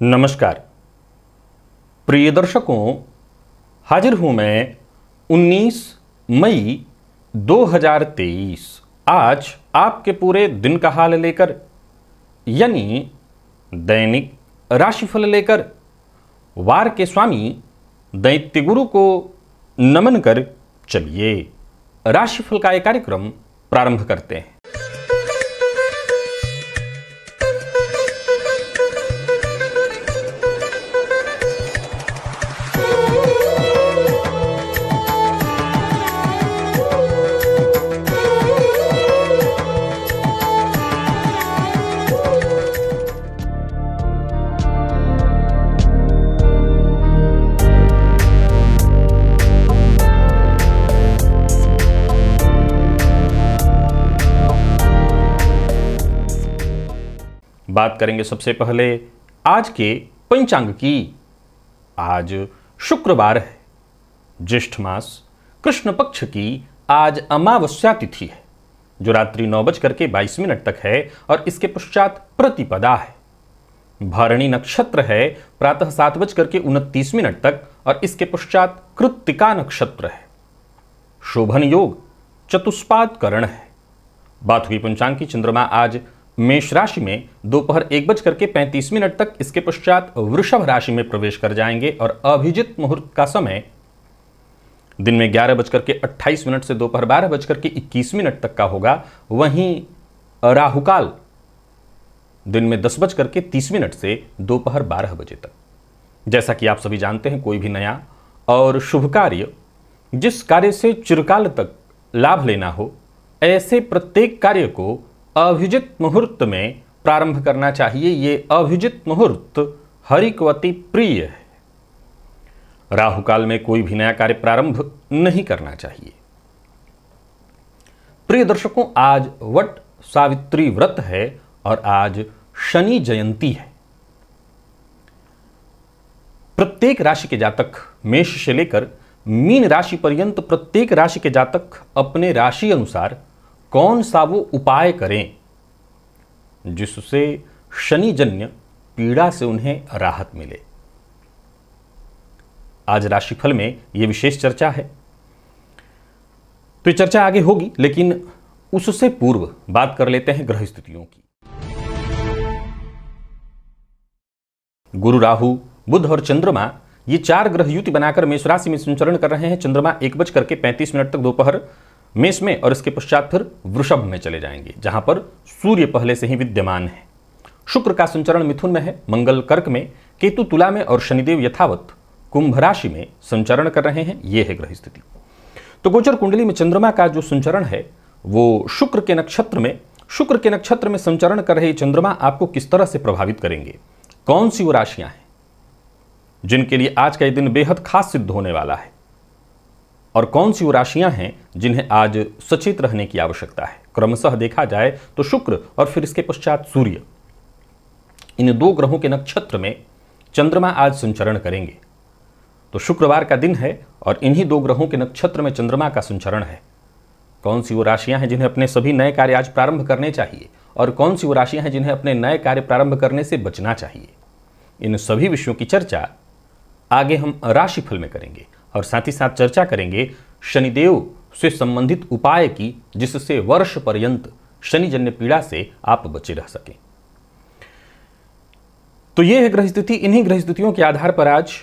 नमस्कार प्रिय दर्शकों, हाजिर हूं मैं 19 मई 2023 आज आपके पूरे दिन का हाल लेकर, यानी दैनिक राशिफल लेकर वार के स्वामी दैत्य गुरु को नमन कर चलिए राशिफल का एक कार्यक्रम प्रारंभ करते हैं। बात करेंगे सबसे पहले आज के पंचांग की। आज शुक्रवार है, ज्येष्ठ मास कृष्ण पक्ष की आज अमावस्या तिथि है जो रात्रि 9:22 तक है और इसके पश्चात प्रतिपदा है। भरणी नक्षत्र है प्रातः 7:29 तक और इसके पश्चात कृत्तिका नक्षत्र है। शोभन योग चतुष्पाद करण है। बात हुई पंचांग की, चंद्रमा आज मेष राशि में दोपहर 1:35 तक, इसके पश्चात वृषभ राशि में प्रवेश कर जाएंगे और अभिजित मुहूर्त का समय दिन में 11:28 से दोपहर 12:21 तक का होगा। वहीं राहुकाल दिन में 10:30 से दोपहर 12 बजे तक। जैसा कि आप सभी जानते हैं, कोई भी नया और शुभ कार्य, जिस कार्य से चिरकाल तक लाभ लेना हो, ऐसे प्रत्येक कार्य को अभिजित मुहूर्त में प्रारंभ करना चाहिए। ये अभिजित मुहूर्त हरिकवती प्रिय है। राहुकाल में कोई भी नया कार्य प्रारंभ नहीं करना चाहिए। प्रिय दर्शकों, आज वट सावित्री व्रत है और आज शनि जयंती है। प्रत्येक राशि के जातक, मेष से लेकर मीन राशि पर्यंत प्रत्येक राशि के जातक अपने राशि अनुसार कौन सा वो उपाय करें जिससे शनिजन्य पीड़ा से उन्हें राहत मिले। आज राशिफल में यह विशेष चर्चा है, तो ये चर्चा आगे होगी, लेकिन उससे पूर्व बात कर लेते हैं ग्रह स्थितियों की। गुरु, राहु, बुध और चंद्रमा, ये चार ग्रह युति बनाकर मेष राशि में संचरण कर रहे हैं। चंद्रमा 1:35 तक दोपहर मेष में और इसके पश्चात फिर वृषभ में चले जाएंगे, जहां पर सूर्य पहले से ही विद्यमान है। शुक्र का संचरण मिथुन में है, मंगल कर्क में, केतु तुला में और शनिदेव यथावत कुंभ राशि में संचरण कर रहे हैं। यह है ग्रह स्थिति। तो गोचर कुंडली में चंद्रमा का जो संचरण है वो शुक्र के नक्षत्र में संचरण कर रहे चंद्रमा आपको किस तरह से प्रभावित करेंगे, कौन सी वो राशियां हैं जिनके लिए आज का यह दिन बेहद खास सिद्ध होने वाला है, और कौन सी वो राशियां हैं जिन्हें आज सचेत रहने की आवश्यकता है। क्रमशः देखा जाए तो शुक्र और फिर इसके पश्चात सूर्य, इन दो ग्रहों के नक्षत्र में चंद्रमा आज संचरण करेंगे। तो शुक्रवार का दिन है और इन्हीं दो ग्रहों के नक्षत्र में चंद्रमा का संचरण है। कौन सी वो राशियां हैं जिन्हें अपने सभी नए कार्य आज प्रारंभ करने चाहिए और कौन सी वो राशियां हैं जिन्हें अपने नए कार्य प्रारंभ करने से बचना चाहिए, इन सभी विषयों की चर्चा आगे हम राशिफल में करेंगे और साथ ही साथ चर्चा करेंगे शनिदेव से संबंधित उपाय की, जिससे वर्ष पर्यंत शनिजन्य पीड़ा से आप बचे रह सकें। तो यह है ग्रह स्थिति। इन्हीं ग्रह स्थितियों के आधार पर आज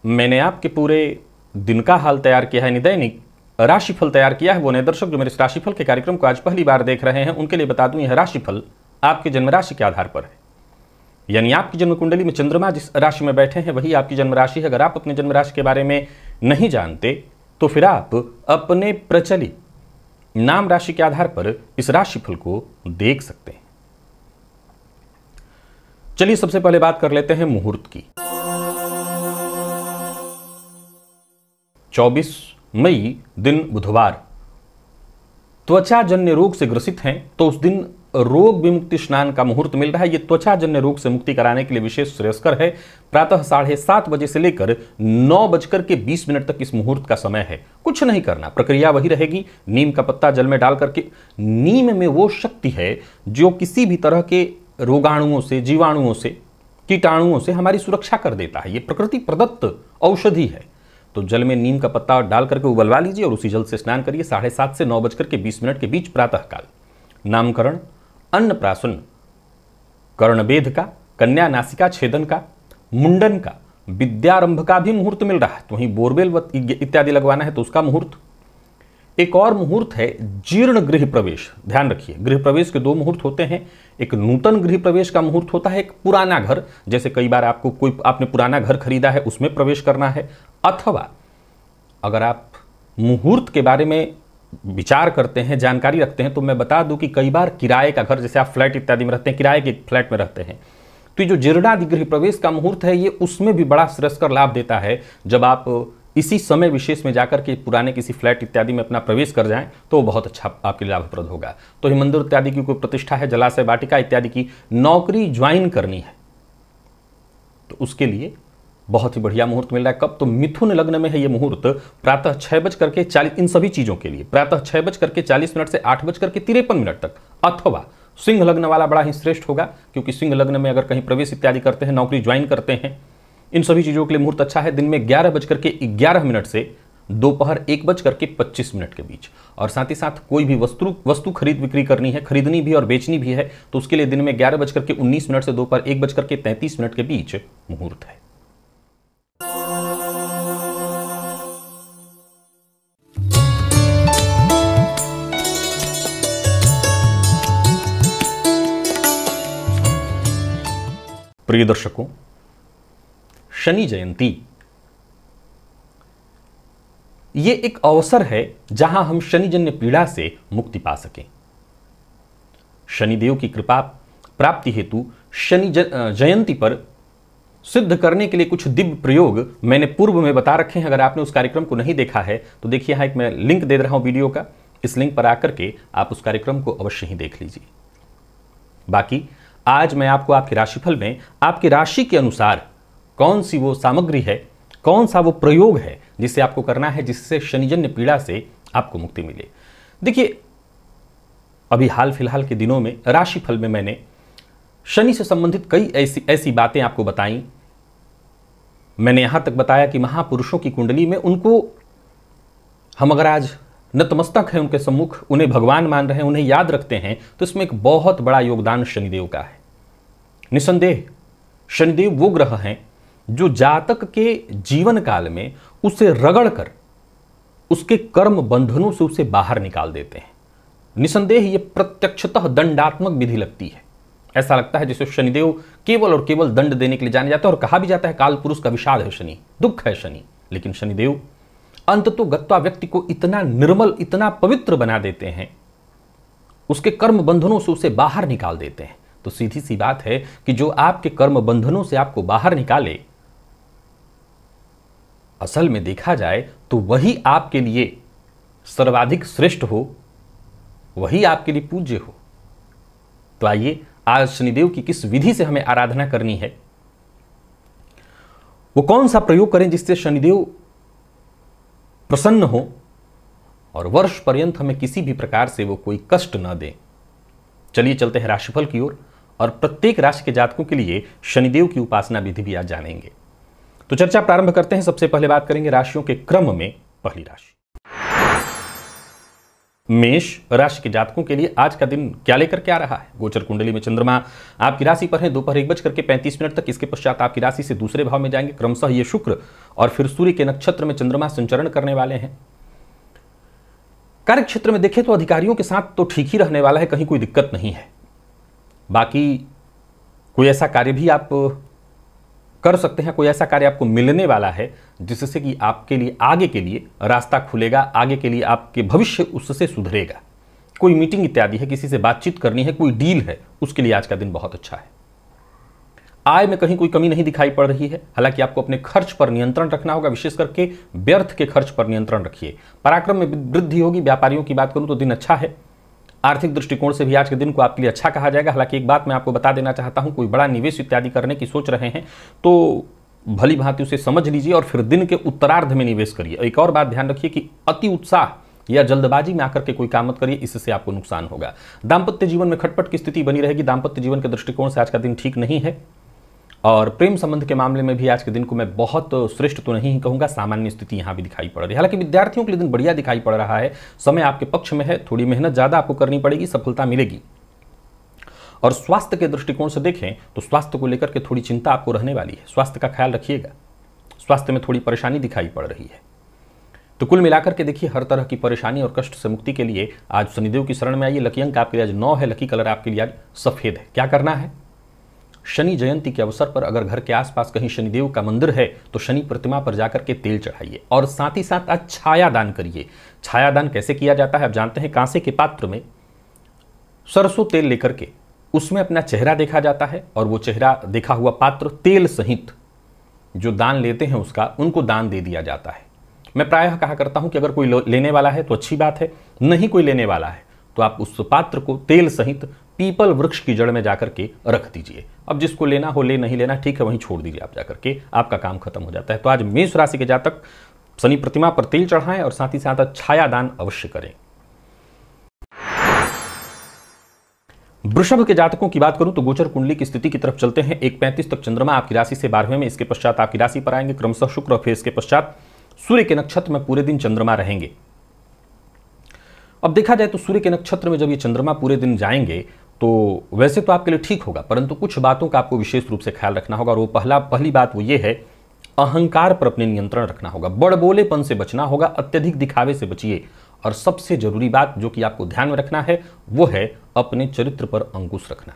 मैंने आपके पूरे दिन का हाल तैयार किया है, दैनिक राशिफल तैयार किया है। वो नए दर्शक जो मेरे इस राशिफल के कार्यक्रम को आज पहली बार देख रहे हैं, उनके लिए बता दूं, यह राशिफल आपके जन्म राशि के आधार पर है। यानी आपकी जन्म कुंडली में चंद्रमा जिस राशि में बैठे हैं वही आपकी जन्म राशि है। अगर आप अपने जन्म राशि के बारे में नहीं जानते तो फिर आप अपने प्रचलित नाम राशि के आधार पर इस राशिफल को देख सकते हैं। चलिए सबसे पहले बात कर लेते हैं मुहूर्त की। 24 मई दिन बुधवार। त्वचा जन्य रोग से ग्रसित हैं तो उस दिन रोग विमुक्ति स्नान का मुहूर्त मिल रहा है। ये त्वचा जन्य रोग से मुक्ति कराने के लिए विशेष श्रेयस्कर है। प्रातः 7:30 बजे से लेकर 9:20 तक इस मुहूर्त का समय है। कुछ नहीं करना, प्रक्रिया वही रहेगी। नीम का पत्ता जल में डाल करके, नीम में वो शक्ति है जो किसी भी तरह के रोगाणुओं से, जीवाणुओं से कीटाणुओं से हमारी सुरक्षा कर देता है। ये प्रकृति प्रदत्त औषधि है। तो जल में नीम का पत्ता डाल करके उबलवा लीजिए और उसी जल से स्नान करिए। 7:30 से 9:20 के बीच प्रातःकाल। नामकरण, अन्नप्राशन, कर्णवेध का, कन्या नासिका छेदन का, मुंडन का, विद्यारंभ का भी मुहूर्त मिल रहा है। तो वहीं बोरवेल इत्यादि लगवाना है तो उसका मुहूर्त। एक और मुहूर्त है जीर्ण गृह प्रवेश। ध्यान रखिए, गृह प्रवेश के 2 मुहूर्त होते हैं। एक नूतन गृह प्रवेश का मुहूर्त होता है, एक पुराना घर, जैसे कई बार आपने पुराना घर खरीदा है उसमें प्रवेश करना है। अथवा अगर आप मुहूर्त के बारे में विचार करते हैं, जानकारी रखते हैं, तो मैं बता दूं कि कई बार किराए का घर, जैसे आप फ्लैट इत्यादि में रहते हैं, किराए के फ्लैट में रहते हैं, तो ये जो जीर्णादि गृह प्रवेश का मुहूर्त है ये उसमें भी बड़ा श्रेयस्कर लाभ देता है। जब आप इसी समय विशेष में जाकर के पुराने किसी फ्लैट इत्यादि में अपना प्रवेश कर जाएं तो बहुत अच्छा आपके लिए लाभप्रद होगा। तो ही मंदिर इत्यादि की कोई प्रतिष्ठा है, जलाशय, वाटिका इत्यादि की नौकरी ज्वाइन करनी है तो उसके लिए बहुत ही बढ़िया मुहूर्त मिल रहा है। कब? तो मिथुन लग्न में है ये मुहूर्त, प्रातः 6:40। इन सभी चीजों के लिए प्रातः 6:40 से 8:53 तक। अथवा सिंह लग्न वाला बड़ा ही श्रेष्ठ होगा, क्योंकि सिंह लग्न में अगर कहीं प्रवेश इत्यादि करते हैं, नौकरी ज्वाइन करते हैं, इन सभी चीजों के लिए मुहूर्त अच्छा है। दिन में 11:11 से दोपहर 1:25 के बीच। और साथ ही साथ कोई भी वस्तु खरीद बिक्री करनी है, खरीदनी भी और बेचनी भी है, तो उसके लिए दिन में 11:19 से दोपहर 1:33 के बीच मुहूर्त है। प्रिय दर्शकों, शनि जयंती ये एक अवसर है जहां हम शनिजन्य पीड़ा से मुक्ति पा सकें। शनिदेव की कृपा प्राप्ति हेतु शनि जयंती पर सिद्ध करने के लिए कुछ दिव्य प्रयोग मैंने पूर्व में बता रखे हैं। अगर आपने उस कार्यक्रम को नहीं देखा है तो देखिए, यहां एक मैं लिंक दे रहा हूं वीडियो का, इस लिंक पर आकर के आप उस कार्यक्रम को अवश्य ही देख लीजिए। बाकी आज मैं आपको आपके राशिफल में आपकी राशि के अनुसार कौन सी वो सामग्री है, कौन सा वो प्रयोग है जिसे आपको करना है, जिससे शनिजन्य पीड़ा से आपको मुक्ति मिले। देखिए, अभी हाल फिलहाल के दिनों में राशिफल में मैंने शनि से संबंधित कई ऐसी बातें आपको बताई। मैंने यहां तक बताया कि महापुरुषों की कुंडली में उनको हम अगर आज नतमस्तक है उनके सम्मुख, उन्हें भगवान मान रहे हैं, उन्हें याद रखते हैं, तो इसमें एक बहुत बड़ा योगदान शनिदेव का है। निसंदेह शनिदेव वो ग्रह हैं जो जातक के जीवन काल में उसे रगड़कर उसके कर्म बंधनों से उसे बाहर निकाल देते हैं। निसंदेह ये प्रत्यक्षतः दंडात्मक विधि लगती है। ऐसा लगता है जैसे शनिदेव केवल और केवल दंड देने के लिए जाने जाते हैं, और कहा भी जाता है काल पुरुष का विषाद है शनि, दुख है शनि। लेकिन शनिदेव अंततो गत्वा व्यक्ति को इतना निर्मल, इतना पवित्र बना देते हैं, उसके कर्म बंधनों से उसे बाहर निकाल देते हैं। तो सीधी सी बात है कि जो आपके कर्म बंधनों से आपको बाहर निकाले, असल में देखा जाए तो वही आपके लिए सर्वाधिक श्रेष्ठ हो, वही आपके लिए पूज्य हो। तो आइए आज शनिदेव की किस विधि से हमें आराधना करनी है, वो कौन सा प्रयोग करें जिससे शनिदेव प्रसन्न हो और वर्ष पर्यंत हमें किसी भी प्रकार से वो कोई कष्ट न दे। चलिए चलते हैं राशिफल की ओर, और प्रत्येक राशि के जातकों के लिए शनिदेव की उपासना विधि भी आज जानेंगे। तो चर्चा प्रारंभ करते हैं। सबसे पहले बात करेंगे राशियों के क्रम में। पहली राशि मेष राशि के जातकों के लिए आज का दिन क्या लेकर के आ रहा है। गोचर कुंडली में चंद्रमा आपकी राशि पर है दोपहर 1:35 तक। इसके पश्चात आपकी राशि से दूसरे भाव में जाएंगे। क्रमशः ये शुक्र और फिर सूर्य के नक्षत्र में चंद्रमा संचरण करने वाले हैं। कार्य क्षेत्र में देखें तो अधिकारियों के साथ तो ठीक ही रहने वाला है, कहीं कोई दिक्कत नहीं है। बाकी कोई ऐसा कार्य भी आप कर सकते हैं, कोई ऐसा कार्य आपको मिलने वाला है जिससे कि आपके लिए आगे के लिए रास्ता खुलेगा, आगे के लिए आपके भविष्य उससे सुधरेगा। कोई मीटिंग इत्यादि है, किसी से बातचीत करनी है, कोई डील है, उसके लिए आज का दिन बहुत अच्छा है। आय में कहीं कोई कमी नहीं दिखाई पड़ रही है। हालांकि आपको अपने खर्च पर नियंत्रण रखना होगा, विशेष करके व्यर्थ के खर्च पर नियंत्रण रखिए। पराक्रम में वृद्धि होगी। व्यापारियों की बात करूं तो दिन अच्छा है। आर्थिक दृष्टिकोण से भी आज के दिन को आपके लिए अच्छा कहा जाएगा। हालांकि एक बात मैं आपको बता देना चाहता हूं, कोई बड़ा निवेश इत्यादि करने की सोच रहे हैं तो भली भांति उसे समझ लीजिए और फिर दिन के उत्तरार्ध में निवेश करिए। एक और बात ध्यान रखिए कि अति उत्साह या जल्दबाजी में आकर के कोई काम मत करिए, इससे आपको नुकसान होगा। दाम्पत्य जीवन में खटपट की स्थिति बनी रहेगी। दाम्पत्य जीवन के दृष्टिकोण से आज का दिन ठीक नहीं है और प्रेम संबंध के मामले में भी आज के दिन को मैं बहुत श्रेष्ठ तो नहीं कहूंगा, सामान्य स्थिति यहां भी दिखाई पड़ रही है। हालांकि विद्यार्थियों के लिए दिन बढ़िया दिखाई पड़ रहा है, समय आपके पक्ष में है, थोड़ी मेहनत ज्यादा आपको करनी पड़ेगी, सफलता मिलेगी। और स्वास्थ्य के दृष्टिकोण से देखें तो स्वास्थ्य को लेकर के थोड़ी चिंता आपको रहने वाली है, स्वास्थ्य का ख्याल रखिएगा, स्वास्थ्य में थोड़ी परेशानी दिखाई पड़ रही है। तो कुल मिलाकर के देखिए, हर तरह की परेशानी और कष्ट से मुक्ति के लिए आज शनिदेव की शरण में आइए। लकी अंक आपके लिए आज 9 है, लकी कलर आपके लिए आज सफेद है। क्या करना है, शनि जयंती के अवसर पर अगर घर के आसपास कहीं शनिदेव का मंदिर है तो शनि प्रतिमा पर जाकर के तेल चढ़ाइए और साथ ही साथ आज छाया दान करिए। छाया दान कैसे किया जाता है आप जानते हैं, कांसे के पात्र में सरसों तेल लेकर के उसमें अपना चेहरा देखा जाता है और वो चेहरा देखा हुआ पात्र तेल सहित जो दान लेते हैं उसका उनको दान दे दिया जाता है। मैं प्रायः कहा करता हूं कि अगर कोई लेने वाला है तो अच्छी बात है, नहीं कोई लेने वाला है तो आप उस पात्र को तेल सहित पीपल वृक्ष की जड़ में जाकर के रख दीजिए। अब जिसको लेना हो ले, नहीं लेना ठीक है, वहीं छोड़ दीजिए आप जाकर के, आपका काम खत्म हो जाता है। तो आज मेष राशि के जातक शनि प्रतिमा पर तेल चढ़ाएं और साथ ही साथ छाया दान अवश्य करें। वृषभ के जातकों की बात करूं तो गोचर कुंडली की स्थिति की तरफ चलते हैं। 1:35 तक चंद्रमा आपकी राशि से 12वें में, इसके पश्चात आपकी राशि पर आएंगे क्रमशः शुक्र और फिर इसके पश्चात सूर्य के नक्षत्र में पूरे दिन चंद्रमा रहेंगे। अब देखा जाए तो सूर्य के नक्षत्र में जब ये चंद्रमा पूरे दिन जाएंगे तो वैसे तो आपके लिए ठीक होगा, परंतु कुछ बातों का आपको विशेष रूप से ख्याल रखना होगा। और वो पहली बात वो ये है, अहंकार पर अपने नियंत्रण रखना होगा, बड़बोलेपन से बचना होगा, अत्यधिक दिखावे से बचिए। और सबसे जरूरी बात जो कि आपको ध्यान में रखना है वो है अपने चरित्र पर अंकुश रखना।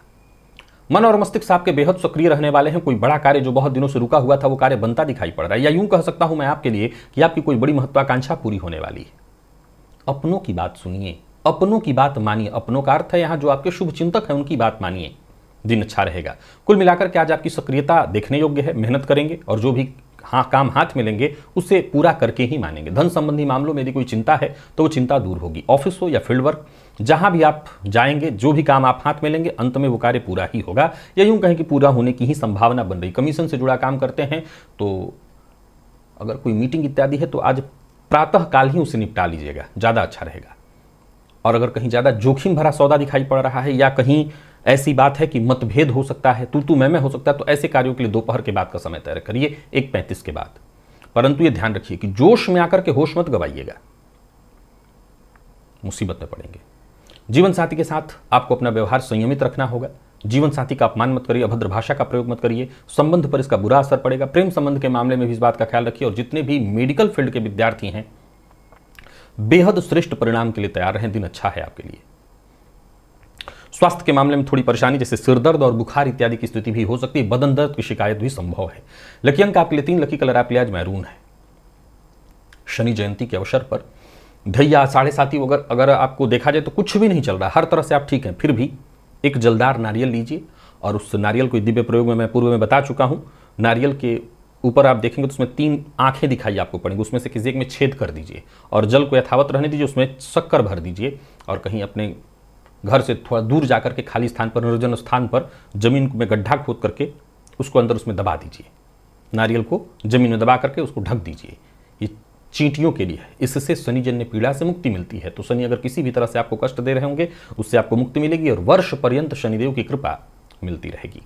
मन और मस्तिष्क आपके बेहद सक्रिय रहने वाले हैं। कोई बड़ा कार्य जो बहुत दिनों से रुका हुआ था वो कार्य बनता दिखाई पड़ रहा है, या यूं कह सकता हूं मैं आपके लिए कि आपकी कोई बड़ी महत्वाकांक्षा पूरी होने वाली है। अपनों की बात सुनिए, अपनों की बात मानिए। अपनों का अर्थ है यहां जो आपके शुभ चिंतक हैं उनकी बात मानिए, दिन अच्छा रहेगा। कुल मिलाकर के आज आपकी सक्रियता देखने योग्य है, मेहनत करेंगे और जो भी काम हाथ में लेंगे उसे पूरा करके ही मानेंगे। धन संबंधी मामलों में यदि कोई चिंता है तो वो चिंता दूर होगी। ऑफिस हो या फील्ड वर्क, जहां भी आप जाएंगे, जो भी काम आप हाथ में लेंगे, अंत में वो कार्य पूरा ही होगा, या यूं कहें कि पूरा होने की ही संभावना बन रही। कमीशन से जुड़ा काम करते हैं तो अगर कोई मीटिंग इत्यादि है तो आज प्रातः काल ही उसे निपटा लीजिएगा, ज़्यादा अच्छा रहेगा। और अगर कहीं ज़्यादा जोखिम भरा सौदा दिखाई पड़ रहा है या कहीं ऐसी बात है कि मतभेद हो सकता है, तू मैं हो सकता है, तो ऐसे कार्यों के लिए दोपहर के बाद का समय तय करिए, 1:35 के बाद। परंतु ये ध्यान रखिए कि जोश में आकर के होश मत गवाइएगा, मुसीबत में पड़ेंगे। जीवन साथी के साथ आपको अपना व्यवहार संयमित रखना होगा। जीवन साथी का अपमान मत करिए, अभद्र भाषा का प्रयोग मत करिए, संबंध पर इसका बुरा असर पड़ेगा। प्रेम संबंध के मामले में भी इस बात का ख्याल रखिए। और जितने भी मेडिकल फील्ड के विद्यार्थी हैं बेहद श्रेष्ठ परिणाम के लिए तैयार रहें, दिन अच्छा है आपके लिए। स्वास्थ्य के मामले में थोड़ी परेशानी जैसे सिर दर्द और बुखार इत्यादि की स्थिति भी हो सकती है, बदन दर्द की शिकायत भी संभव है। लकी अंक आपके लिए 3, लकी कलर आपके लिए आज मैरून है। शनि जयंती के अवसर पर धैया 7:30 अगर आपको देखा जाए तो कुछ भी नहीं चल रहा, हर तरह से आप ठीक हैं, फिर भी एक जलदार नारियल लीजिए और उस नारियल को दिव्य प्रयोग में मैं पूर्व में बता चुका हूं। नारियल के ऊपर आप देखेंगे तो उसमें 3 आंखें दिखाई आपको पड़ेंगी, उसमें से किसी एक में छेद कर दीजिए और जल को यथावत रहने दीजिए, उसमें शक्कर भर दीजिए और कहीं अपने घर से थोड़ा दूर जाकर के खाली स्थान पर, निर्जन स्थान पर जमीन में गड्ढा खोद करके उसको अंदर उसमें दबा दीजिए। नारियल को जमीन में दबा करके उसको ढक दीजिए। ये चींटियों के लिए है, इससे शनिजन्य पीड़ा से मुक्ति मिलती है। तो शनि अगर किसी भी तरह से आपको कष्ट दे रहे होंगे उससे आपको मुक्ति मिलेगी और वर्ष पर्यंत शनिदेव की कृपा मिलती रहेगी।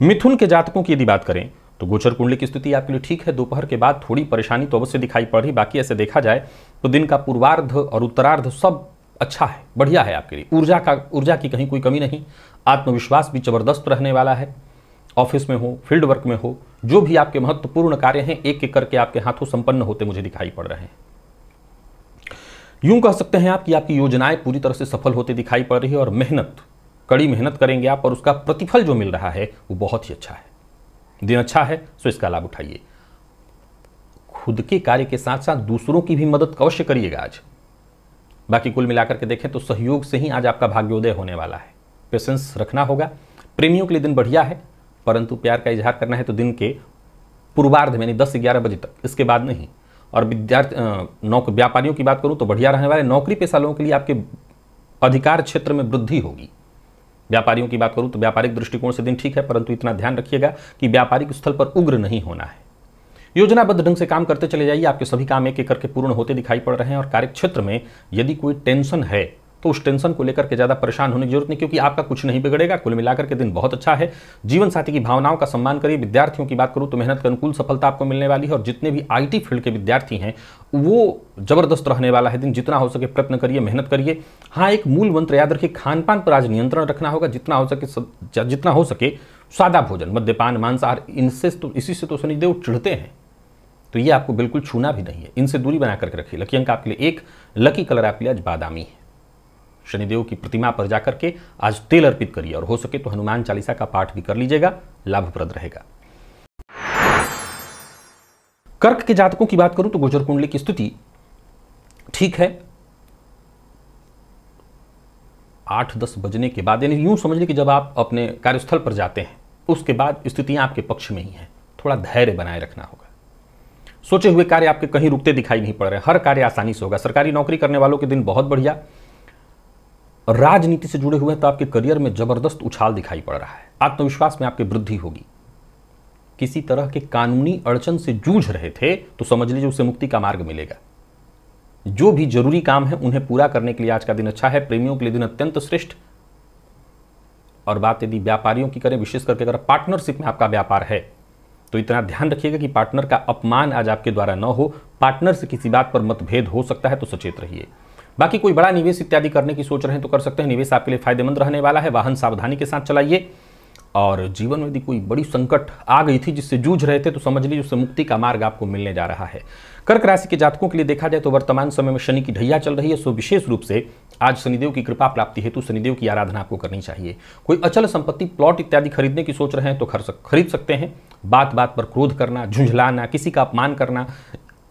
मिथुन के जातकों की यदि बात करें तो गोचर कुंडली की स्थिति आपके लिए ठीक है। दोपहर के बाद थोड़ी परेशानी तो अवश्य दिखाई पड़ रही, बाकी ऐसे देखा जाए तो दिन का पूर्वार्ध और उत्तरार्ध सब अच्छा है, बढ़िया है आपके लिए। ऊर्जा की कहीं कोई कमी नहीं। आत्मविश्वास भी जबरदस्त रहने वाला है। ऑफिस में हो, फील्ड वर्क में हो, जो भी आपके महत्वपूर्ण कार्य हैं एक एक करके आपके हाथों संपन्न होते मुझे दिखाई पड़ रहे हैं। यूं कह सकते हैं आप कि आपकी योजनाएं पूरी तरह से सफल होते दिखाई पड़ रही है और कड़ी मेहनत करेंगे आप और उसका प्रतिफल जो मिल रहा है वो बहुत ही अच्छा है। दिन अच्छा है सो इसका लाभ उठाइए। खुद के कार्य के साथ साथ दूसरों की भी मदद अवश्य करिएगा आज। बाकी कुल मिलाकर के देखें तो सहयोग से ही आज आपका भाग्योदय होने वाला है। पेशेंस रखना होगा। प्रेमियों के लिए दिन बढ़िया है, परंतु प्यार का इजहार करना है तो दिन के पूर्वार्ध में 10 से 11 बजे तक, इसके बाद नहीं। और व्यापारियों की बात करूं तो बढ़िया रहने वाले। नौकरी पेशा लोगों के लिए आपके अधिकार क्षेत्र में वृद्धि होगी। व्यापारियों की बात करूं तो व्यापारिक दृष्टिकोण से दिन ठीक है, परंतु इतना ध्यान रखिएगा कि व्यापारिक स्थल पर उग्र नहीं होना है। योजनाबद्ध ढंग से काम करते चले जाइए, आपके सभी काम एक एक करके पूर्ण होते दिखाई पड़ रहे हैं। और कार्य क्षेत्र में यदि कोई टेंशन है तो उस टेंशन को लेकर के ज़्यादा परेशान होने की जरूरत नहीं, क्योंकि आपका कुछ नहीं बिगड़ेगा। कुल मिलाकर के दिन बहुत अच्छा है। जीवन साथी की भावनाओं का सम्मान करिए। विद्यार्थियों की बात करूं तो मेहनत के अनुकूल सफलता आपको मिलने वाली है, और जितने भी IT फील्ड के विद्यार्थी हैं वो जबरदस्त रहने वाला है दिन। जितना हो सके प्रयत्न करिए, मेहनत करिए। हाँ, एक मूल मंत्र याद रखिए, खान पान पर आज नियंत्रण रखना होगा। जितना हो सके सादा भोजन, मद्यपान, मांसाहार, इसी से तो शनिदेव चिढ़ते हैं, तो ये आपको बिल्कुल छूना भी नहीं है। इनसे दूरी बना करके रखिए। लकी अंक आपके लिए 1, लकी कलर आपके लिए आज बादामी है। शनिदेव की प्रतिमा पर जाकर के आज तेल अर्पित करिए, और हो सके तो हनुमान चालीसा का पाठ भी कर लीजिएगा, लाभप्रद रहेगा। कर्क के जातकों की बात करूं तो गोचर कुंडली की स्थिति ठीक है। 8-10 बजने के बाद, यानी यूं समझ लीजिए कि जब आप अपने कार्यस्थल पर जाते हैं उसके बाद स्थितियां आपके पक्ष में ही हैं। थोड़ा धैर्य बनाए रखना होगा। सोचे हुए कार्य आपके कहीं रुकते दिखाई नहीं पड़ रहे, हर कार्य आसानी से होगा। सरकारी नौकरी करने वालों के दिन बहुत बढ़िया। राजनीति से जुड़े हुए हैं तो आपके करियर में जबरदस्त उछाल दिखाई पड़ रहा है। आत्मविश्वास में आपकी वृद्धि होगी। किसी तरह के कानूनी अड़चन से जूझ रहे थे तो समझ लीजिए उसे मुक्ति का मार्ग मिलेगा। जो भी जरूरी काम है उन्हें पूरा करने के लिए आज का दिन अच्छा है। प्रेमियों के लिए दिन अत्यंत श्रेष्ठ। और बात यदि व्यापारियों की करें, विशेष करके अगर पार्टनरशिप में आपका व्यापार है तो इतना ध्यान रखिएगा कि पार्टनर का अपमान आज आपके द्वारा न हो। पार्टनर से किसी बात पर मतभेद हो सकता है, तो सचेत रहिए। बाकी कोई बड़ा निवेश इत्यादि करने की सोच रहे हैं तो कर सकते हैं। निवेश आपके लिए फायदेमंद रहने वाला है। वाहन सावधानी के साथ चलाइए। और जीवन में यदि कोई बड़ी संकट आ गई थी जिससे जूझ रहे थे तो समझ लीजिए उससे मुक्ति का मार्ग आपको मिलने जा रहा है। कर्क राशि के जातकों के लिए देखा जाए तो वर्तमान समय में शनि की ढैया चल रही है, सो विशेष रूप से आज शनिदेव की कृपा प्राप्ति हेतु शनिदेव की आराधना आपको करनी चाहिए। कोई अचल संपत्ति, प्लॉट इत्यादि खरीदने की सोच रहे हैं तो खरीद सकते हैं। बात बात पर क्रोध करना, झुंझलाना, किसी का अपमान करना,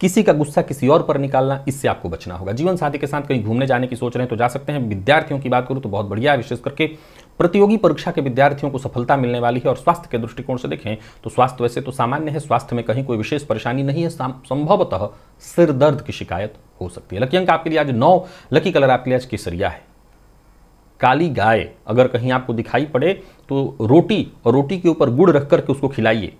किसी का गुस्सा किसी और पर निकालना, इससे आपको बचना होगा। जीवन साथी के साथ कहीं घूमने जाने की सोच रहे हैं तो जा सकते हैं। विद्यार्थियों की बात करूं तो बहुत बढ़िया है। विशेष करके प्रतियोगी परीक्षा के विद्यार्थियों को सफलता मिलने वाली है। और स्वास्थ्य के दृष्टिकोण से देखें तो स्वास्थ्य वैसे तो सामान्य है। स्वास्थ्य में कहीं कोई विशेष परेशानी नहीं है। संभवतः सिर दर्द की शिकायत हो सकती है। लकी अंक आपके लिए आज 9, लकी कलर आपके लिए आज केसरिया है। काली गाय अगर कहीं आपको दिखाई पड़े तो रोटी और रोटी के ऊपर गुड़ रख करके उसको खिलाइए।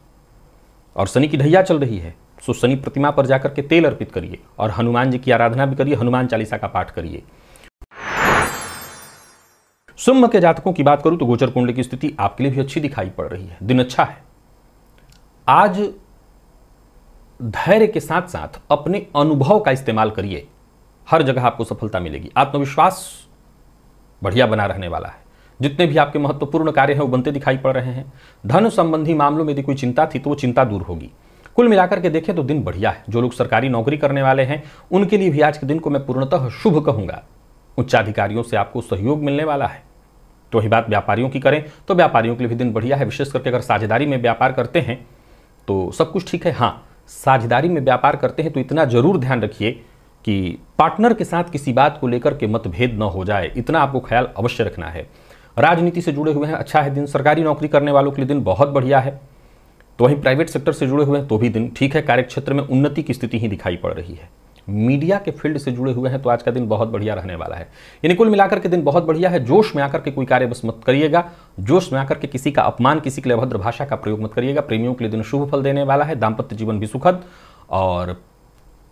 और शनि की ढैया चल रही है, सो शनि प्रतिमा पर जाकर के तेल अर्पित करिए और हनुमान जी की आराधना भी करिए। हनुमान चालीसा का पाठ करिए। सिंह के जातकों की बात करूं तो गोचर कुंडली की स्थिति आपके लिए भी अच्छी दिखाई पड़ रही है। दिन अच्छा है। आज धैर्य के साथ साथ अपने अनुभव का इस्तेमाल करिए। हर जगह आपको सफलता मिलेगी। आत्मविश्वास बढ़िया बना रहने वाला है। जितने भी आपके महत्वपूर्ण कार्य हैं वो बनते दिखाई पड़ रहे हैं। धन संबंधी मामलों में यदि कोई चिंता थी तो वो चिंता दूर होगी। कुल मिलाकर के देखें तो दिन बढ़िया है। जो लोग सरकारी नौकरी करने वाले हैं उनके लिए भी आज के दिन को मैं पूर्णतः शुभ कहूंगा। उच्चाधिकारियों से आपको सहयोग मिलने वाला है। तो वही बात व्यापारियों की करें तो व्यापारियों के लिए भी दिन बढ़िया है। विशेष करके अगर साझेदारी में व्यापार करते हैं तो सब कुछ ठीक है। हाँ, साझेदारी में व्यापार करते हैं तो इतना जरूर ध्यान रखिए कि पार्टनर के साथ किसी बात को लेकर के मतभेद न हो जाए, इतना आपको ख्याल अवश्य रखना है। राजनीति से जुड़े हुए हैं, अच्छा है दिन। सरकारी नौकरी करने वालों के लिए दिन बहुत बढ़िया है। तो वहीं प्राइवेट सेक्टर से जुड़े हुए हैं तो भी दिन ठीक है। कार्यक्षेत्र में उन्नति की स्थिति ही दिखाई पड़ रही है। मीडिया के फील्ड से जुड़े हुए हैं तो आज का दिन बहुत बढ़िया रहने वाला है। यानी कुल मिलाकर के दिन बहुत बढ़िया है। जोश में आकर के कोई कार्य बस मत करिएगा। जोश में आकर के किसी का अपमान, किसी के लिए अभद्र भाषा का प्रयोग मत करिएगा। प्रेमियों के लिए दिन शुभ फल देने वाला है। दाम्पत्य जीवन भी सुखद और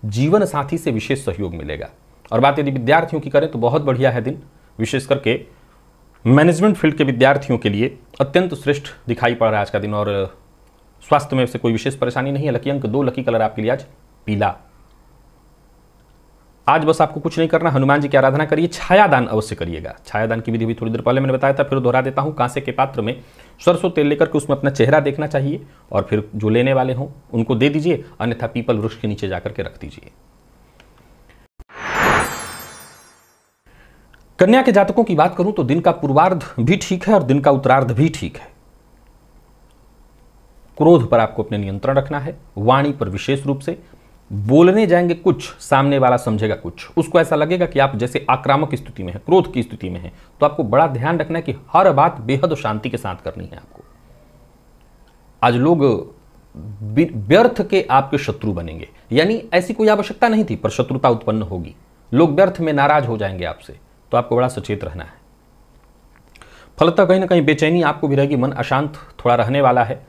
जीवन साथी से विशेष सहयोग मिलेगा। और बात यदि विद्यार्थियों की करें तो बहुत बढ़िया है दिन। विशेष करके मैनेजमेंट फील्ड के विद्यार्थियों के लिए अत्यंत श्रेष्ठ दिखाई पड़ रहा है आज का दिन। और स्वास्थ्य में से कोई विशेष परेशानी नहीं है। लकी अंक 2, लकी कलर आपके लिए आज पीला। आज बस आपको कुछ नहीं करना, हनुमान जी की आराधना करिए। छायादान अवश्य करिएगा। छायादान की विधि भी थोड़ी देर पहले मैंने बताया था, फिर दोहरा देता हूं। कांसे के पात्र में सरसों तेल लेकर के उसमें अपना चेहरा देखना चाहिए और फिर जो लेने वाले हों उनको दे दीजिए, अन्यथा पीपल वृक्ष के नीचे जाकर के रख दीजिए। कन्या के जातकों की बात करूं तो दिन का पूर्वार्ध भी ठीक है और दिन का उत्तरार्ध भी ठीक है। क्रोध पर आपको अपने नियंत्रण रखना है। वाणी पर विशेष रूप से बोलने जाएंगे कुछ, सामने वाला समझेगा कुछ। उसको ऐसा लगेगा कि आप जैसे आक्रामक स्थिति में है, क्रोध की स्थिति में है। तो आपको बड़ा ध्यान रखना है कि हर बात बेहद शांति के साथ करनी है आपको। आज लोग व्यर्थ के आपके शत्रु बनेंगे, यानी ऐसी कोई आवश्यकता नहीं थी पर शत्रुता उत्पन्न होगी। लोग व्यर्थ में नाराज हो जाएंगे आपसे, तो आपको बड़ा सचेत रहना है। फलतः कहीं ना कहीं बेचैनी आपको भी रहेगी, मन अशांत थोड़ा रहने वाला है।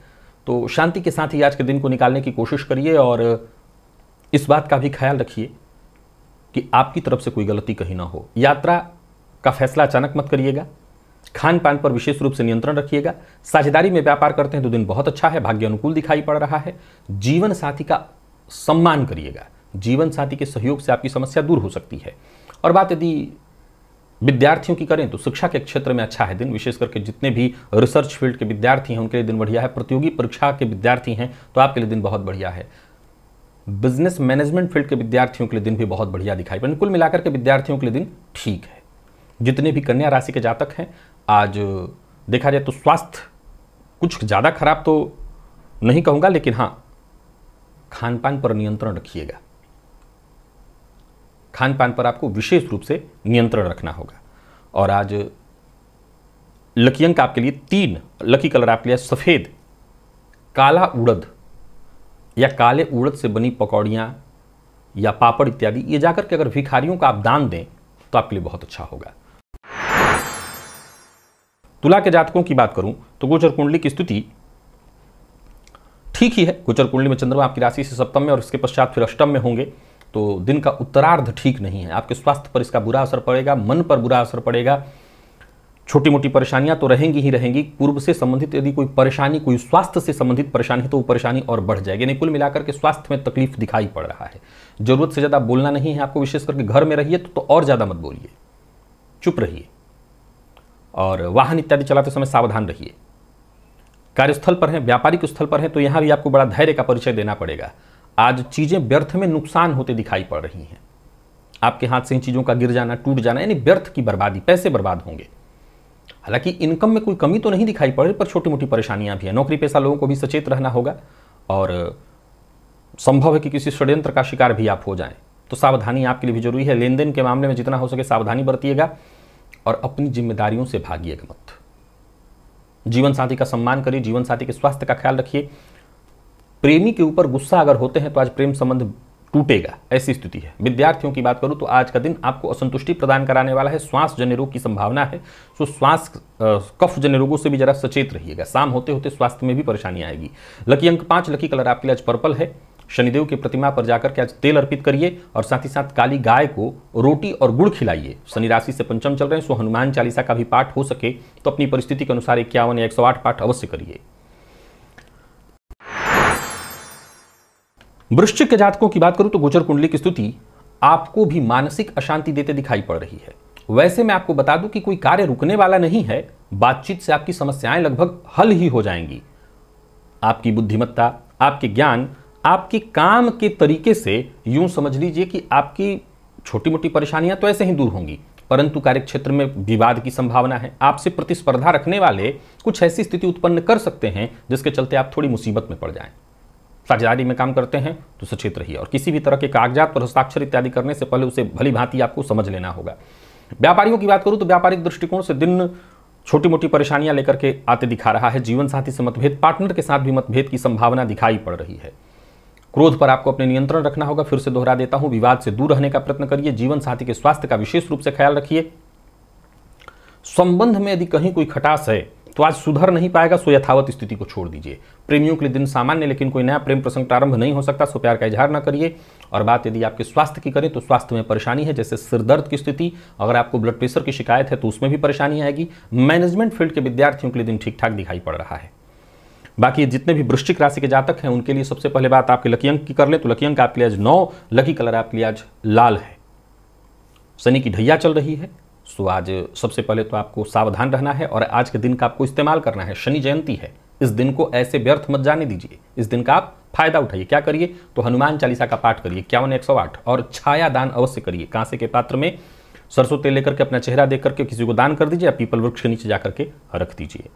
तो शांति के साथ ही आज के दिन को निकालने की कोशिश करिए और इस बात का भी ख्याल रखिए कि आपकी तरफ से कोई गलती कहीं ना हो। यात्रा का फैसला अचानक मत करिएगा। खान पान पर विशेष रूप से नियंत्रण रखिएगा। साझेदारी में व्यापार करते हैं तो दिन बहुत अच्छा है, भाग्य अनुकूल दिखाई पड़ रहा है। जीवन साथी का सम्मान करिएगा, जीवन साथी के सहयोग से आपकी समस्या दूर हो सकती है। और बात यदि विद्यार्थियों की करें तो शिक्षा के क्षेत्र में अच्छा है दिन, विशेष करके जितने भी रिसर्च फील्ड के विद्यार्थी हैं उनके लिए दिन बढ़िया है। प्रतियोगी परीक्षा के विद्यार्थी हैं तो आपके लिए दिन बहुत बढ़िया है। बिजनेस मैनेजमेंट फील्ड के विद्यार्थियों के लिए दिन भी बहुत बढ़िया दिखाई पड़े। कुल मिलाकर के विद्यार्थियों के लिए दिन ठीक है। जितने भी कन्या राशि के जातक हैं, आज देखा जाए तो स्वास्थ्य कुछ ज़्यादा खराब तो नहीं कहूँगा, लेकिन हाँ, खान पान पर नियंत्रण रखिएगा। खान पान पर आपको विशेष रूप से नियंत्रण रखना होगा। और आज लकी अंक आपके लिए 3, लकी कलर आपके लिए सफ़ेद, काला उड़द या काले उड़द से बनी पकौड़ियाँ या पापड़ इत्यादि ये जाकर के अगर भिखारियों को आप दान दें तो आपके लिए बहुत अच्छा होगा। तुला के जातकों की बात करूं तो गोचर कुंडली की स्थिति ठीक ही है। गोचर कुंडली में चंद्रमा आपकी राशि से सप्तम में और इसके पश्चात फिर अष्टम में होंगे, तो दिन का उत्तरार्ध ठीक नहीं है। आपके स्वास्थ्य पर इसका बुरा असर पड़ेगा, मन पर बुरा असर पड़ेगा। छोटी मोटी परेशानियां तो रहेंगी ही रहेंगी। पूर्व से संबंधित यदि कोई परेशानी, कोई स्वास्थ्य से संबंधित परेशानी है तो वो परेशानी और बढ़ जाएगी। यानी कुल मिलाकर के स्वास्थ्य में तकलीफ दिखाई पड़ रहा है। जरूरत से ज़्यादा बोलना नहीं है आपको, विशेष करके घर में रहिए तो और ज़्यादा मत बोलिए, चुप रहिए। और वाहन इत्यादि चलाते समय सावधान रहिए। कार्यस्थल पर हैं, व्यापारिक स्थल पर हैं तो यहाँ भी आपको बड़ा धैर्य का परिचय देना पड़ेगा। आज चीज़ें व्यर्थ में नुकसान होते दिखाई पड़ रही हैं। आपके हाथ से इन चीज़ों का गिर जाना, टूट जाना, यानी व्यर्थ की बर्बादी, पैसे बर्बाद होंगे। हालांकि इनकम में कोई कमी तो नहीं दिखाई पड़ रही, पर छोटी मोटी परेशानियां भी हैं। नौकरी पेशा लोगों को भी सचेत रहना होगा और संभव है कि किसी षड्यंत्र का शिकार भी आप हो जाएं, तो सावधानी आपके लिए भी जरूरी है। लेन देन के मामले में जितना हो सके सावधानी बरतिएगा और अपनी जिम्मेदारियों से भागिएगा मत। जीवन साथी का सम्मान करिए, जीवन साथी के स्वास्थ्य का ख्याल रखिए। प्रेमी के ऊपर गुस्सा अगर होते हैं तो आज प्रेम संबंध टूटेगा, ऐसी स्थिति है। विद्यार्थियों की बात करूं तो आज का दिन आपको असंतुष्टि प्रदान कराने वाला है। श्वास जन्य रोग की संभावना है, तो श्वास कफ जन्य रोगों से भी जरा सचेत रहिएगा। शाम होते होते स्वास्थ्य में भी परेशानी आएगी। लकी अंक 5, लकी कलर आपके लिए आज पर्पल है। शनिदेव की प्रतिमा पर जाकर के आज तेल अर्पित करिए और साथ ही साथ काली गाय को रोटी और गुड़ खिलाइए। शनि राशि से पंचम चल रहे हैं, सो हनुमान चालीसा का भी पाठ हो सके तो अपनी परिस्थिति के अनुसार 51 या 108 पाठ अवश्य करिए। वृश्चिक के जातकों की बात करूं तो गोचर कुंडली की स्थिति आपको भी मानसिक अशांति देते दिखाई पड़ रही है। वैसे मैं आपको बता दूं कि कोई कार्य रुकने वाला नहीं है। बातचीत से आपकी समस्याएं लगभग हल ही हो जाएंगी। आपकी बुद्धिमत्ता, आपके ज्ञान, आपके काम के तरीके से यूं समझ लीजिए कि आपकी छोटी मोटी परेशानियां तो ऐसे ही दूर होंगी, परंतु कार्यक्षेत्र में विवाद की संभावना है। आपसे प्रतिस्पर्धा रखने वाले कुछ ऐसी स्थिति उत्पन्न कर सकते हैं जिसके चलते आप थोड़ी मुसीबत में पड़ जाएं। साझेदारी में काम करते हैं तो सचेत रहिए और किसी भी तरह के कागजात पर हस्ताक्षर इत्यादि करने से पहले उसे भली भांति आपको समझ लेना होगा। व्यापारियों की बात करूं तो व्यापारिक दृष्टिकोण से दिन छोटी मोटी परेशानियां लेकर के आते दिखा रहा है। जीवन साथी से मतभेद, पार्टनर के साथ भी मतभेद की संभावना दिखाई पड़ रही है। क्रोध पर आपको अपने नियंत्रण रखना होगा। फिर से दोहरा देता हूं, विवाद से दूर रहने का प्रयत्न करिए। जीवन साथी के स्वास्थ्य का विशेष रूप से ख्याल रखिए। संबंध में यदि कहीं कोई खटास है तो आज सुधर नहीं पाएगा, सो यथावत स्थिति को छोड़ दीजिए। प्रेमियों के लिए दिन सामान्य, लेकिन कोई नया प्रेम प्रसंग प्रारंभ नहीं हो सकता, सो प्यार का इजहार न करिए। और बात यदि आपके स्वास्थ्य की करें तो स्वास्थ्य में परेशानी है, जैसे सिर दर्द की स्थिति। अगर आपको ब्लड प्रेशर की शिकायत है तो उसमें भी परेशानी आएगी। मैनेजमेंट फील्ड के विद्यार्थियों के लिए दिन ठीक ठाक दिखाई पड़ रहा है। बाकी जितने भी वृश्चिक राशि के जातक हैं उनके लिए सबसे पहले बात आपके लकी अंक की कर ले तो लकी अंक आपके लिए आज 9, लकी कलर आपके लिए आज लाल है। शनि की ढैया चल रही है, सो आज सबसे पहले तो आपको सावधान रहना है और आज के दिन का आपको इस्तेमाल करना है। शनि जयंती है, इस दिन को ऐसे व्यर्थ मत जाने दीजिए। इस दिन का आप फायदा उठाइए। क्या करिए तो हनुमान चालीसा का पाठ करिए 51 108 और छाया दान अवश्य करिए। कांसे के पात्र में सरसों तेल लेकर के अपना चेहरा देख करके किसी को दान कर दीजिए या पीपल वृक्ष के नीचे जाकर के रख दीजिए।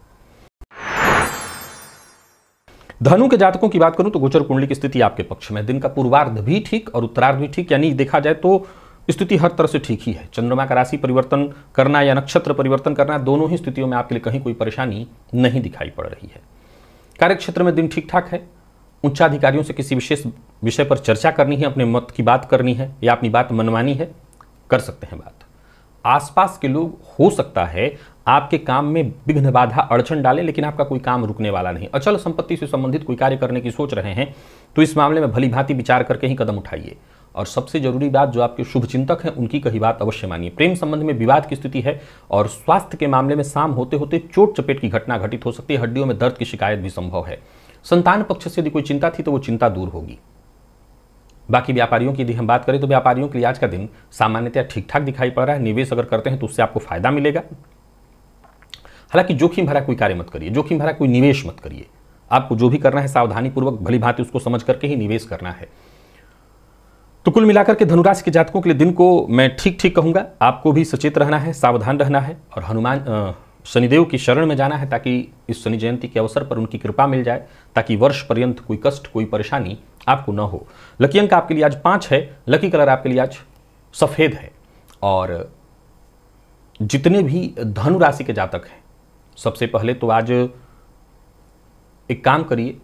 धनु के जातकों की बात करूं तो गोचर कुंडली की स्थिति आपके पक्ष में। दिन का पूर्वार्ध भी ठीक और उत्तरार्ध भी ठीक, यानी देखा जाए तो स्थिति हर तरह से ठीक ही है। चंद्रमा का राशि परिवर्तन करना या नक्षत्र परिवर्तन करना, दोनों ही स्थितियों में आपके लिए कहीं कोई परेशानी नहीं दिखाई पड़ रही है। कार्यक्षेत्र में दिन ठीक ठाक है। उच्चाधिकारियों से किसी विशेष विषय पर चर्चा करनी है, अपने मत की बात करनी है या अपनी बात मनवानी है, कर सकते हैं बात। आसपास के लोग हो सकता है आपके काम में विघ्न बाधा अड़चन डालें, लेकिन आपका कोई काम रुकने वाला नहीं। अचल संपत्ति से संबंधित कोई कार्य करने की सोच रहे हैं तो इस मामले में भली भांति विचार करके ही कदम उठाइए। और सबसे जरूरी बात, जो आपके शुभचिंतक हैं उनकी कही बात अवश्य मानिए। प्रेम संबंध में विवाद की स्थिति है और स्वास्थ्य के मामले में शाम होते होते चोट चपेट की घटना घटित हो सकती है, हड्डियों में दर्द की शिकायत भी संभव है। संतान पक्ष से यदि कोई चिंता थी तो वो चिंता दूर होगी। बाकी व्यापारियों की यदि हम बात करें तो व्यापारियों के लिए आज का दिन सामान्यतः ठीक ठाक दिखाई पड़ रहा है। निवेश अगर करते हैं तो उससे आपको फायदा मिलेगा। हालांकि जोखिम भरा कोई कार्य मत करिए, जोखिम भरा कोई निवेश मत करिए। आपको जो भी करना है सावधानी पूर्वक भली भांति उसको समझ करके ही निवेश करना है। तो कुल मिलाकर के धनुराशि के जातकों के लिए दिन को मैं ठीक ठीक कहूंगा। आपको भी सचेत रहना है, सावधान रहना है और हनुमान शनिदेव की शरण में जाना है, ताकि इस शनि जयंती के अवसर पर उनकी कृपा मिल जाए, ताकि वर्ष पर्यंत कोई कष्ट कोई परेशानी आपको न हो। लकी अंक आपके लिए आज 5 है। लकी कलर आपके लिए आज सफेद है। और जितने भी धनु राशि के जातक हैं, सबसे पहले तो आज एक काम करिए,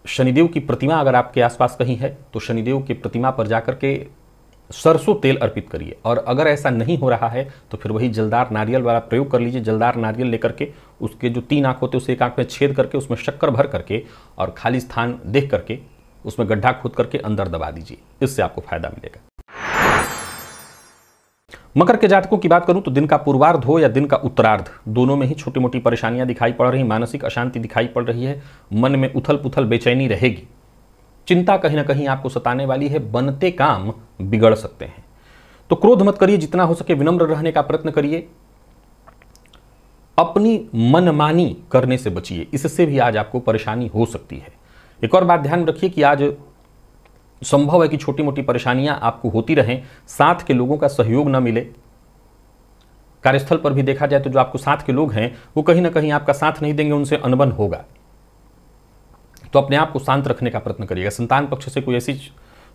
शनिदेव की प्रतिमा अगर आपके आसपास कहीं है तो शनिदेव की प्रतिमा पर जाकर के सरसों तेल अर्पित करिए। और अगर ऐसा नहीं हो रहा है तो फिर वही जलदार नारियल वाला प्रयोग कर लीजिए। जलदार नारियल लेकर के उसके जो 3 आंख होते हैं उसे एक आंख में छेद करके उसमें शक्कर भर करके और खाली स्थान देख करके उसमें गड्ढा खोद करके अंदर दबा दीजिए। इससे आपको फायदा मिलेगा। मकर के जातकों की बात करूं तो दिन का पूर्वार्ध हो या दिन का उत्तरार्ध, दोनों में ही छोटी मोटी परेशानियां दिखाई पड़ रही, मानसिक अशांति दिखाई पड़ रही है, मन में उथल पुथल बेचैनी रहेगी, चिंता कहीं ना कहीं आपको सताने वाली है, बनते काम बिगड़ सकते हैं। तो क्रोध मत करिए, जितना हो सके विनम्र रहने का प्रयत्न करिए, अपनी मनमानी करने से बचिए, इससे भी आज आपको परेशानी हो सकती है। एक और बात ध्यान रखिए कि आज संभव है कि छोटी मोटी परेशानियां आपको होती रहें, साथ के लोगों का सहयोग न मिले। कार्यस्थल पर भी देखा जाए तो जो आपको साथ के लोग हैं वो कहीं ना कहीं आपका साथ नहीं देंगे, उनसे अनबन होगा। तो अपने आप को शांत रखने का प्रयत्न करिएगा। संतान पक्ष से कोई ऐसी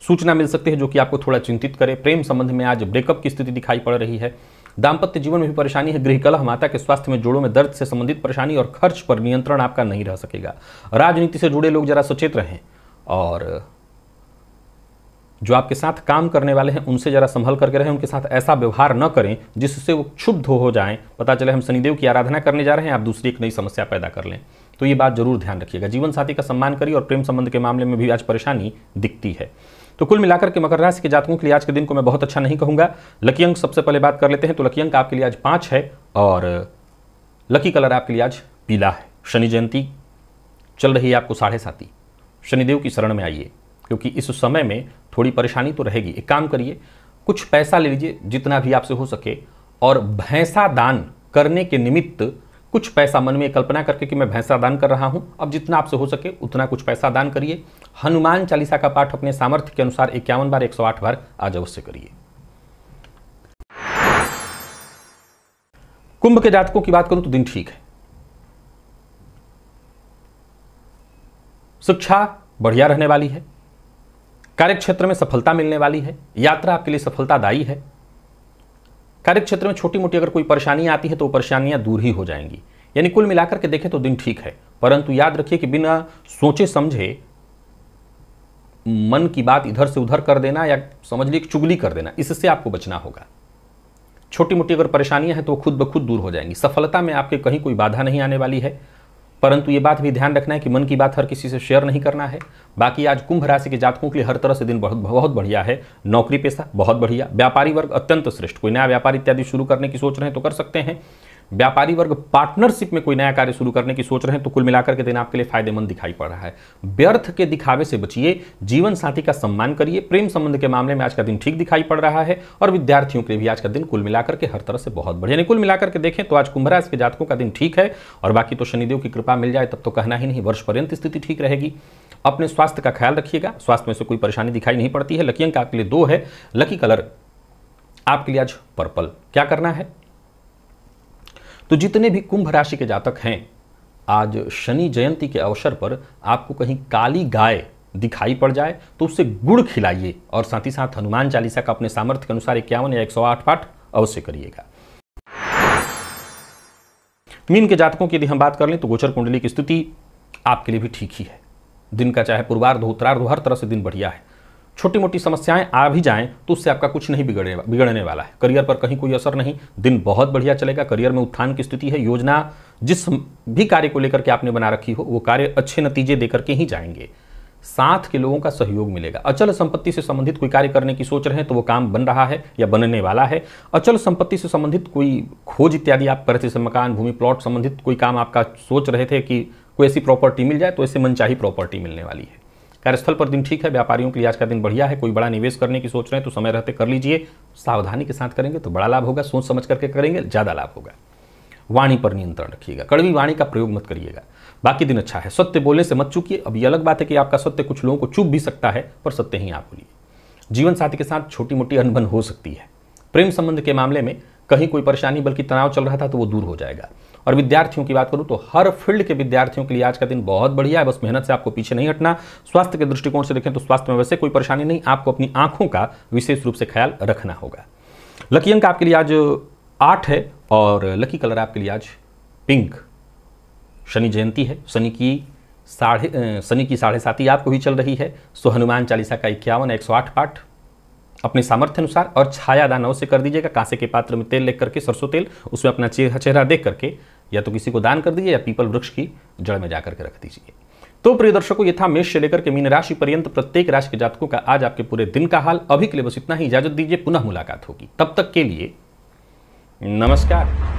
सूचना मिल सकती है जो कि आपको थोड़ा चिंतित करे। प्रेम संबंध में आज ब्रेकअप की स्थिति दिखाई पड़ रही है। दाम्पत्य जीवन में भी परेशानी है, गृह कलह, माता के स्वास्थ्य में, जोड़ों में दर्द से संबंधित परेशानी और खर्च पर नियंत्रण आपका नहीं रह सकेगा। राजनीति से जुड़े लोग जरा सचेत रहें और जो आपके साथ काम करने वाले हैं उनसे जरा संभल करके रहें, उनके साथ ऐसा व्यवहार न करें जिससे वो क्षुब्ध हो जाएं। पता चले हम शनिदेव की आराधना करने जा रहे हैं, आप दूसरी एक नई समस्या पैदा कर लें। तो ये बात जरूर ध्यान रखिएगा। जीवन साथी का सम्मान करिए और प्रेम संबंध के मामले में भी आज परेशानी दिखती है। तो कुल मिलाकर के मकर राशि के जातकों के लिए आज के दिन को मैं बहुत अच्छा नहीं कहूंगा। लकी अंक सबसे पहले बात कर लेते हैं तो लकी अंक आपके लिए आज 5 है और लकी कलर आपके लिए आज पीला है। शनि जयंती चल रही है आपको 7:30। शनिदेव की शरण में आइए, क्योंकि इस समय में थोड़ी परेशानी तो रहेगी। एक काम करिए, कुछ पैसा ले लीजिए जितना भी आपसे हो सके और भैंसा दान करने के निमित्त कुछ पैसा मन में कल्पना करके कि मैं भैंसा दान कर रहा हूं, अब जितना आपसे हो सके उतना कुछ पैसा दान करिए। हनुमान चालीसा का पाठ अपने सामर्थ्य के अनुसार 51 बार 108 बार आज अवश्य करिए। कुंभ के जातकों की बात करूं तो दिन ठीक है। शिक्षा बढ़िया रहने वाली है, कार्यक्षेत्र में सफलता मिलने वाली है, यात्रा आपके लिए सफलतादायी है। कार्यक्षेत्र में छोटी मोटी अगर कोई परेशानी आती है तो वो परेशानियां दूर ही हो जाएंगी। यानी कुल मिलाकर के देखें तो दिन ठीक है, परंतु याद रखिए कि बिना सोचे समझे मन की बात इधर से उधर कर देना या समझ लीजिए चुगली कर देना, इससे आपको बचना होगा। छोटी मोटी अगर परेशानियां हैं तो खुद ब खुद दूर हो जाएंगी। सफलता में आपके कहीं कोई बाधा नहीं आने वाली है, परंतु ये बात भी ध्यान रखना है कि मन की बात हर किसी से शेयर नहीं करना है। बाकी आज कुंभ राशि के जातकों के लिए हर तरह से दिन बहुत बढ़िया है। नौकरी पेशा बहुत बढ़िया, व्यापारी वर्ग अत्यंत श्रेष्ठ। कोई नया व्यापार इत्यादि शुरू करने की सोच रहे हैं तो कर सकते हैं। व्यापारी वर्ग पार्टनरशिप में कोई नया कार्य शुरू करने की सोच रहे हैं तो कुल मिलाकर के दिन आपके लिए फायदेमंद दिखाई पड़ रहा है। व्यर्थ के दिखावे से बचिए, जीवन साथी का सम्मान करिए। प्रेम संबंध के मामले में आज का दिन ठीक दिखाई पड़ रहा है और विद्यार्थियों के लिए भी आज का दिन कुल मिलाकर के हर तरह से बहुत बढ़िया। कुल मिलाकर के देखें तो आज कुंभ राशि के जातकों का दिन ठीक है और बाकी तो शनिदेव की कृपा मिल जाए तब तो कहना ही नहीं, वर्ष पर्यंत स्थिति ठीक रहेगी। अपने स्वास्थ्य का ख्याल रखिएगा, स्वास्थ्य में से कोई परेशानी दिखाई नहीं पड़ती है। लकी अंक आपके लिए 2 है। लकी कलर आपके लिए आज पर्पल। क्या करना है तो जितने भी कुंभ राशि के जातक हैं, आज शनि जयंती के अवसर पर आपको कहीं काली गाय दिखाई पड़ जाए तो उससे गुड़ खिलाइए और साथ ही साथ हनुमान चालीसा का अपने सामर्थ्य के अनुसार 51 या 108 पाठ अवश्य करिएगा। मीन के जातकों की यदि हम बात कर लें तो गोचर कुंडली की स्थिति आपके लिए भी ठीक ही है। दिन का चाहे पूर्वार्ध हो उत्तरार्ध हो, हर तरह से दिन बढ़िया है। छोटी मोटी समस्याएं आ भी जाएं तो उससे आपका कुछ नहीं बिगड़ने वाला है। करियर पर कहीं कोई असर नहीं, दिन बहुत बढ़िया चलेगा। करियर में उत्थान की स्थिति है। योजना जिस भी कार्य को लेकर के आपने बना रखी हो वो कार्य अच्छे नतीजे देकर के ही जाएंगे। साथ के लोगों का सहयोग मिलेगा। अचल संपत्ति से संबंधित कोई कार्य करने की सोच रहे हैं तो वो काम बन रहा है या बनने वाला है। अचल संपत्ति से संबंधित कोई खोज इत्यादि आप कर रहे थे, मकान भूमि प्लॉट संबंधित कोई काम आपका सोच रहे थे कि कोई ऐसी प्रॉपर्टी मिल जाए, तो ऐसे मनचाही प्रॉपर्टी मिलने वाली है। कार्यस्थल पर दिन ठीक है, व्यापारियों के लिए आज का दिन बढ़िया है। कोई बड़ा निवेश करने की सोच रहे हैं तो समय रहते कर लीजिए, सावधानी के साथ करेंगे तो बड़ा लाभ होगा, सोच समझ करके करेंगे ज़्यादा लाभ होगा। वाणी पर नियंत्रण रखिएगा, कड़वी वाणी का प्रयोग मत करिएगा। बाकी दिन अच्छा है, सत्य बोलने से मत चूकिए। अब ये अलग बात है कि आपका सत्य कुछ लोगों को चुभ भी सकता है, पर सत्य ही आप बोलिए। जीवन साथी के साथ छोटी मोटी अनबन हो सकती है। प्रेम संबंध के मामले में कहीं कोई परेशानी बल्कि तनाव चल रहा था तो वो दूर हो जाएगा। और विद्यार्थियों की बात करूं तो हर फील्ड के विद्यार्थियों के लिए आज का दिन बहुत बढ़िया है, बस मेहनत से आपको पीछे नहीं हटना। स्वास्थ्य के दृष्टिकोण से देखें तो स्वास्थ्य में वैसे कोई परेशानी नहीं, आपको अपनी आंखों का विशेष रूप से ख्याल रखना होगा। लकी अंक आपके लिए आज 8 है और लकी कलर आपके लिए आज पिंक। शनि जयंती है, शनि की 7.5 आपको भी चल रही है। सो हनुमान चालीसा का 51 108 पाठ अपने सामर्थ्य अनुसार और छाया दान अवश्य कर दीजिएगा। कांसे के पात्र में तेल लेकर करके, सरसों तेल, उसमें अपना चेहरा देख करके या तो किसी को दान कर दीजिए या पीपल वृक्ष की जड़ में जाकर के रख दीजिए। तो प्रिय दर्शकों, ये था मेष से लेकर के मीन राशि पर्यंत प्रत्येक राशि के जातकों का आज आपके पूरे दिन का हाल। अभी के लिए बस इतना ही, इजाजत दीजिए, पुनः मुलाकात होगी। तब तक के लिए नमस्कार।